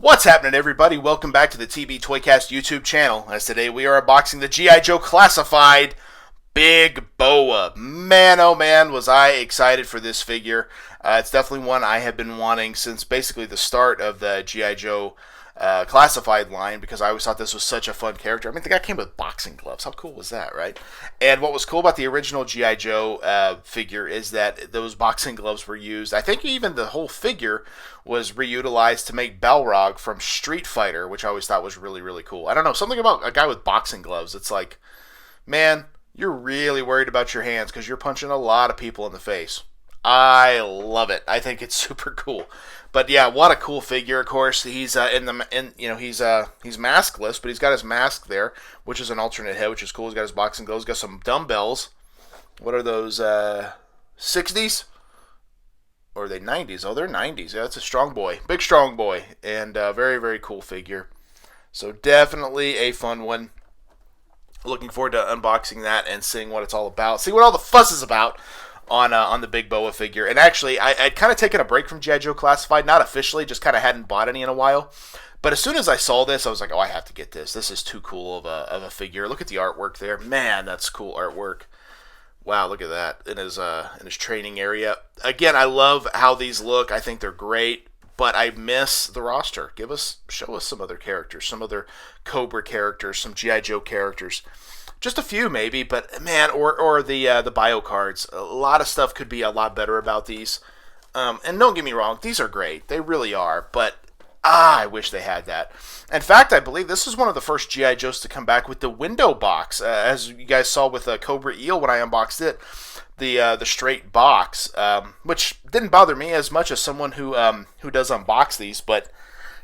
What's happening, everybody? Welcome back to the TB Toycast YouTube channel. As today we are unboxing the G.I. Joe Classified Big Boa. Man, oh man, was I excited for this figure. It's definitely one I have been wanting since basically the start of the G.I. Joe Classified line, because I always thought this was such a fun character. I mean, the guy came with boxing gloves. How cool was that, right? And what was cool about the original G.I. Joe figure is that those boxing gloves were used. I think even the whole figure was reutilized to make Balrog from Street Fighter, which I always thought was really, really cool. I don't know, something about a guy with boxing gloves. It's like, man, you're really worried about your hands because you're punching a lot of people in the face. I love it. I think it's super cool. But yeah, what a cool figure. Of course, he's he's maskless, but he's got his mask there, which is an alternate head, which is cool. He's got his boxing gloves. He's got some dumbbells. What are those? 60s? Or are they 90s? Oh, they're 90s. Yeah, that's a strong boy. Big strong boy. And very, very cool figure. So definitely a fun one. Looking forward to unboxing that and seeing what it's all about. See what all the fuss is about on the Big Boa figure. And actually, I'd kind of taken a break from G.I. Joe Classified. Not officially, just kind of hadn't bought any in a while. But as soon as I saw this, I was like, oh, I have to get this. This is too cool of a figure. Look at the artwork there. Man, that's cool artwork. Wow, look at that in his training area. Again, I love how these look. I think they're great, but I miss the roster. Show us some other characters, some other Cobra characters, some G.I. Joe characters. Just a few maybe, but man, or the bio cards. A lot of stuff could be a lot better about these. And don't get me wrong, these are great. They really are, but I wish they had that. In fact, I believe this is one of the first G.I. Joes to come back with the window box. As you guys saw with Cobra Eel when I unboxed it, the straight box, which didn't bother me as much as someone who does unbox these. But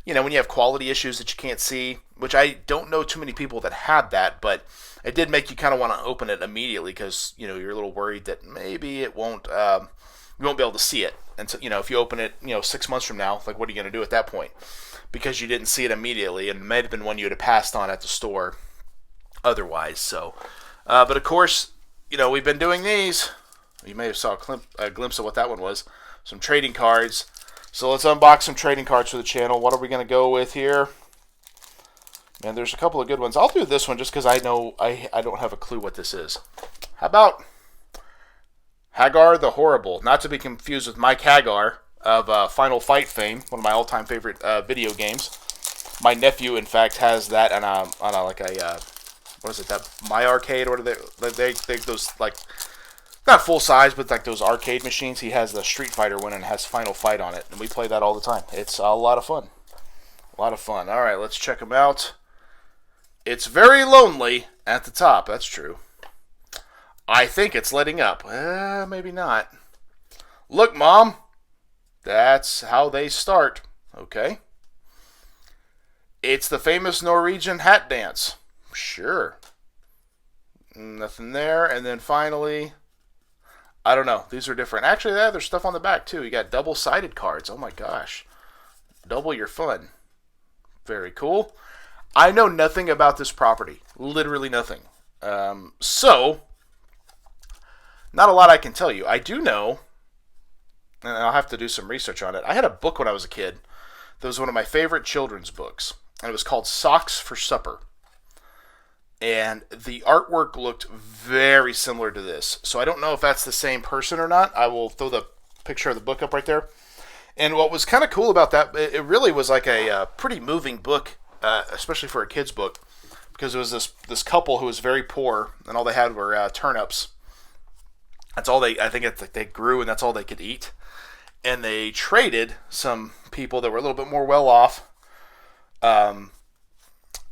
you know, when you have quality issues that you can't see, which I don't know too many people that had that, but it did make you kind of want to open it immediately because you know you're a little worried that maybe it won't. You won't be able to see it. And so, you know, if you open it, 6 months from now, like, what are you going to do at that point? Because you didn't see it immediately, and it might have been one you would have passed on at the store otherwise. So, but of course, we've been doing these. You may have saw a glimpse of what that one was. Some trading cards. So let's unbox some trading cards for the channel. What are we going to go with here? Man, there's a couple of good ones. I'll do this one just because I know I don't have a clue what this is. How about Hagar the Horrible, not to be confused with Mike Hagar of Final Fight fame, one of my all-time favorite video games. My nephew, in fact, has that on a what is it? That My Arcade, or they those, like, not full size, but like those arcade machines. He has the Street Fighter one and has Final Fight on it, and we play that all the time. It's a lot of fun. A lot of fun. All right, let's check them out. It's very lonely at the top. That's true. I think it's letting up. Maybe not. Look, Mom. That's how they start. Okay. It's the famous Norwegian hat dance. Sure. Nothing there. And then finally, I don't know. These are different. Actually, there's stuff on the back, too. You got double-sided cards. Oh, my gosh. Double your fun. Very cool. I know nothing about this property. Literally nothing. So not a lot I can tell you. I do know, and I'll have to do some research on it. I had a book when I was a kid that was one of my favorite children's books, and it was called Socks for Supper. And the artwork looked very similar to this. So I don't know if that's the same person or not. I will throw the picture of the book up right there. And what was kind of cool about that, it really was like a pretty moving book, especially for a kid's book, because it was this couple who was very poor, and all they had were turnips. That's all I think they grew, and that's all they could eat. And they traded some people that were a little bit more well off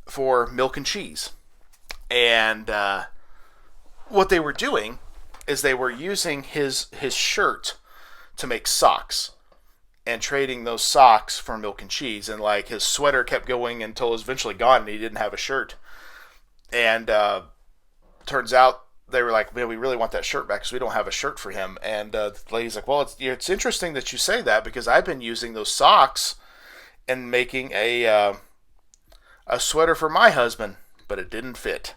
for milk and cheese. And what they were doing is they were using his shirt to make socks, and trading those socks for milk and cheese. And like his sweater kept going until it was eventually gone, and he didn't have a shirt. And turns out they were like, man, we really want that shirt back because we don't have a shirt for him. And the lady's like, well, it's interesting that you say that because I've been using those socks and making a sweater for my husband, but it didn't fit.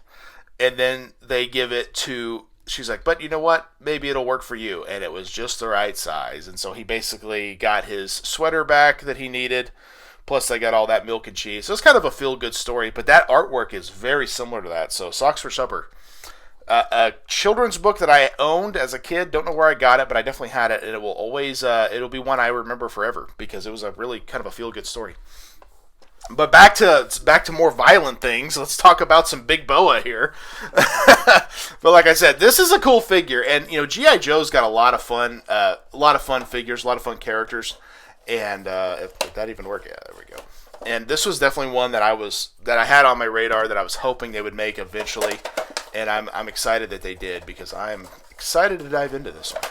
And then they give it to, she's like, but you know what? Maybe it'll work for you. And it was just the right size. And so he basically got his sweater back that he needed, Plus, they got all that milk and cheese. So it's kind of a feel-good story, but that artwork is very similar to that. So, Socks for Supper. A children's book that I owned as a kid. Don't know where I got it, but I definitely had it, and it will always, it'll be one I remember forever because it was a really kind of a feel-good story. But back to more violent things. Let's talk about some Big Boa here. But like I said, this is a cool figure, and G.I. Joe's got a lot of fun figures, a lot of fun characters, and if that even worked, yeah, there we go. And this was definitely one that I had on my radar that I was hoping they would make eventually, and I'm excited that they did because I'm excited to dive into this one.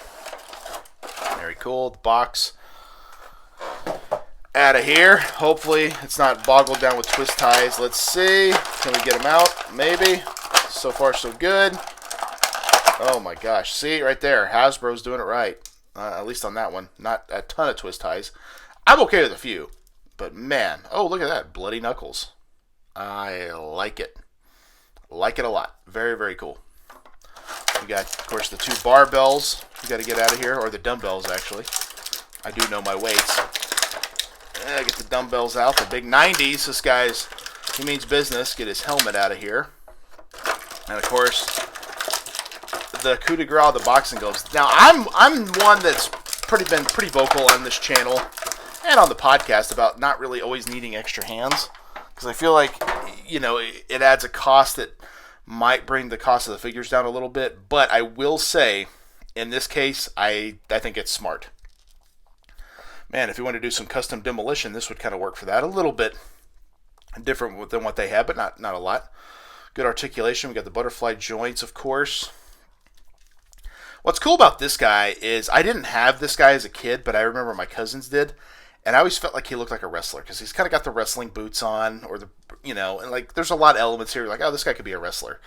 Very cool. The box. Out of here. Hopefully it's not boggled down with twist ties. Let's see. Can we get them out? Maybe. So far so good. Oh my gosh. See right there. Hasbro's doing it right. At least on that one. Not a ton of twist ties. I'm okay with a few. But man. Oh, look at that. Bloody Knuckles. I like it. Like it a lot. Very, very cool. We got, of course, the 2 barbells we got to get out of here. Or the dumbbells, actually. I do know my weights. Get the dumbbells out. The big 90s. This guy's, he means business. Get his helmet out of here. And of course, the coup de grace, the boxing gloves. Now, I'm one that's been pretty vocal on this channel and on the podcast about not really always needing extra hands. Because I feel like, it adds a cost that might bring the cost of the figures down a little bit. But I will say, in this case, I think it's smart. Man, if you want to do some custom demolition, this would kind of work for that. A little bit different than what they have, but not a lot. Good articulation. We got the butterfly joints, of course. What's cool about this guy is I didn't have this guy as a kid, but I remember my cousins did, and I always felt like he looked like a wrestler because he's kind of got the wrestling boots on, or and like there's a lot of elements here. Like, oh, this guy could be a wrestler,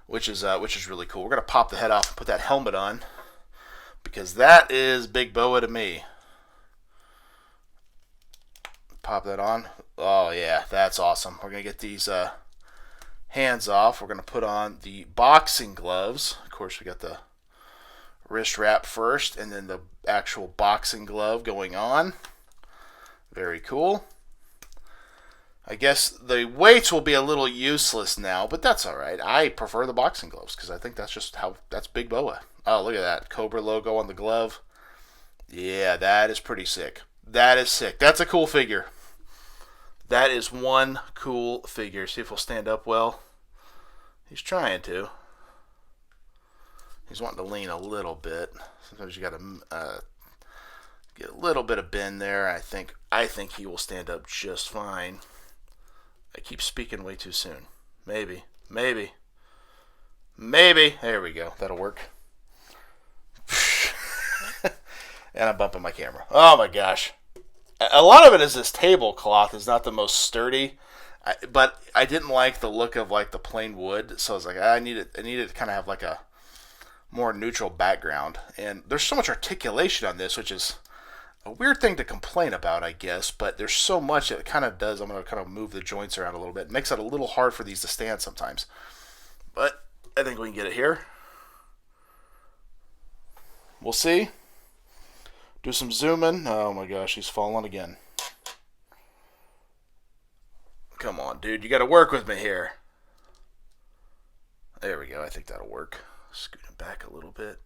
which is really cool. We're gonna pop the head off and put that helmet on because that is Big Boa to me. Pop that on. Oh yeah, that's awesome. We're gonna get these hands off. We're gonna put on the boxing gloves. Of course, we got the wrist wrap first, and then the actual boxing glove going on. Very cool. I guess the weights will be a little useless now, but that's all right. I prefer the boxing gloves because I think that's Big Boa. Oh, look at that Cobra logo on the glove. Yeah, that is pretty sick. That is sick. That's a cool figure. That is one cool figure. See if he'll stand up well. He's trying to. He's wanting to lean a little bit. Sometimes you got to get a little bit of bend there. I think he will stand up just fine. I keep speaking way too soon. Maybe. There we go. That'll work. And I'm bumping my camera. Oh my gosh. A lot of it is this tablecloth is not the most sturdy, but I didn't like the look of like the plain wood, so I was like, I needed to kind of have like a more neutral background. And there's so much articulation on this, which is a weird thing to complain about, I guess, but there's so much it kind of does. I'm going to kind of move the joints around a little bit. It makes it a little hard for these to stand sometimes, but I think we can get it here. We'll see. Do some zooming. Oh my gosh, he's falling again. Come on, dude. You got to work with me here. There we go. I think that'll work. Scoot him back a little bit.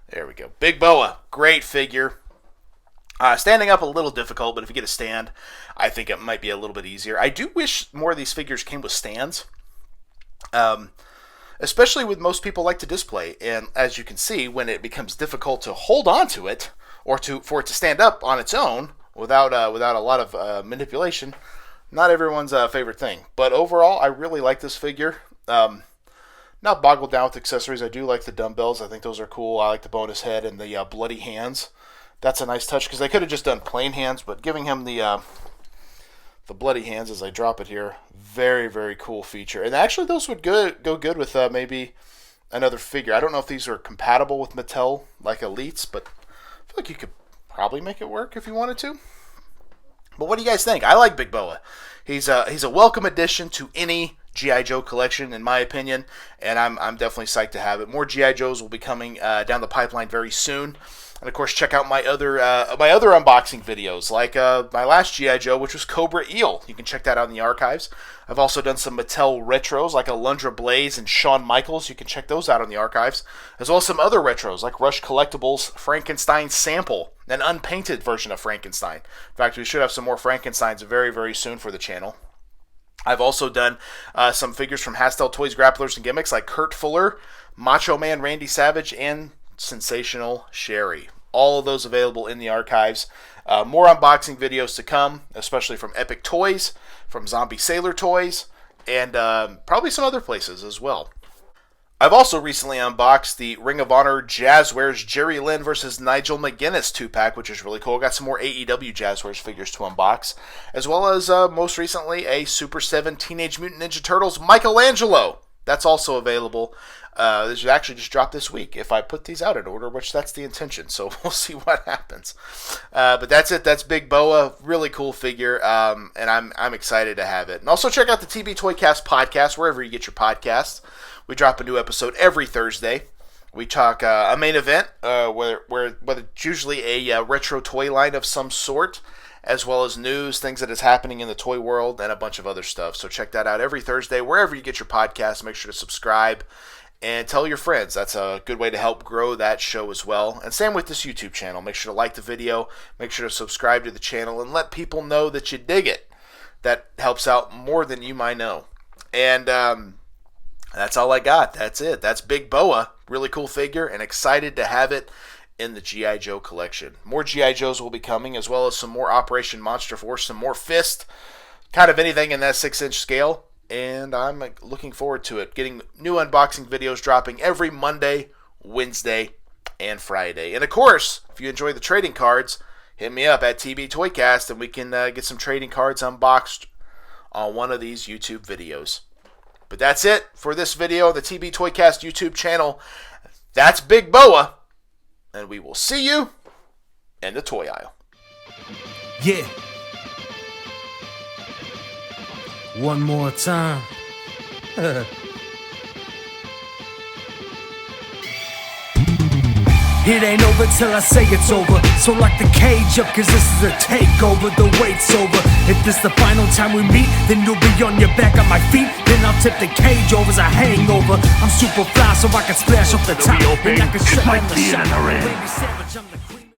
There we go. Big Boa. Great figure. Standing up a little difficult, but if you get a stand, I think it might be a little bit easier. I do wish more of these figures came with stands. Especially with most people like to display. And as you can see, when it becomes difficult to hold on to it, or for it to stand up on its own without a lot of manipulation, not everyone's favorite thing. But overall, I really like this figure. Not boggled down with accessories. I do like the dumbbells. I think those are cool. I like the bonus head and the bloody hands. That's a nice touch because they could have just done plain hands, but giving him the bloody hands as I drop it here, very, very cool feature. And actually, those would go good with maybe another figure. I don't know if these are compatible with Mattel like Elites, but I feel like you could probably make it work if you wanted to. But what do you guys think? I like Big Boa. He's a welcome addition to any G.I. Joe collection, in my opinion, and I'm definitely psyched to have it. More G.I. Joes will be coming down the pipeline very soon. And of course, check out my other unboxing videos, like my last G.I. Joe, which was Cobra Eel. You can check that out in the archives. I've also done some Mattel retros, like Alundra Blaze and Shawn Michaels. You can check those out in the archives, as well as some other retros, like Rush Collectibles Frankenstein Sample, an unpainted version of Frankenstein. In fact, we should have some more Frankensteins very, very soon for the channel. I've also done some figures from Hastel Toys, Grapplers, and Gimmicks, like Kurt Fuller, Macho Man Randy Savage, and Sensational Sherry. All of those available in the archives. More unboxing videos to come, especially from Epic Toys, from Zombie Sailor Toys, and probably some other places as well. I've also recently unboxed the Ring of Honor Jazzwares Jerry Lynn versus Nigel McGuinness 2-pack, which is really cool. Got some more AEW Jazzwares figures to unbox, as well as most recently a Super 7 Teenage Mutant Ninja Turtles Michelangelo. That's also available. This actually just dropped this week, if I put these out in order, which that's the intention, so we'll see what happens. But that's it. That's Big Boa. Really cool figure, and I'm excited to have it. And also check out the TB Toycast podcast, wherever you get your podcasts. We drop a new episode every Thursday. We talk a main event, where it's usually a retro toy line of some sort, as well as news, things that is happening in the toy world, and a bunch of other stuff. So check that out every Thursday, wherever you get your podcasts. Make sure to subscribe and tell your friends. That's a good way to help grow that show as well. And same with this YouTube channel. Make sure to like the video, make sure to subscribe to the channel, and let people know that you dig it. That helps out more than you might know. And that's all I got. That's it. That's Big Boa. Really cool figure, and excited to have it in the G.I. Joe collection. More G.I. Joes will be coming, as well as some more Operation Monster Force, some more Fist, kind of anything in that 6-inch scale. And I'm looking forward to it. Getting new unboxing videos dropping every Monday, Wednesday, and Friday. And of course, if you enjoy the trading cards, hit me up at TB Toycast, and we can get some trading cards unboxed on one of these YouTube videos. But that's it for this video on the TB Toycast YouTube channel. That's Big Boa, and we will see you in the toy aisle. Yeah. One more time. It ain't over till I say it's over. So lock the cage up, cause this is a takeover. The wait's over. If this the final time we meet, then you'll be on your back on my feet. Then I'll tip the cage over as a hangover. I'm super fly, so I can splash off the top. And I can shut down the shop.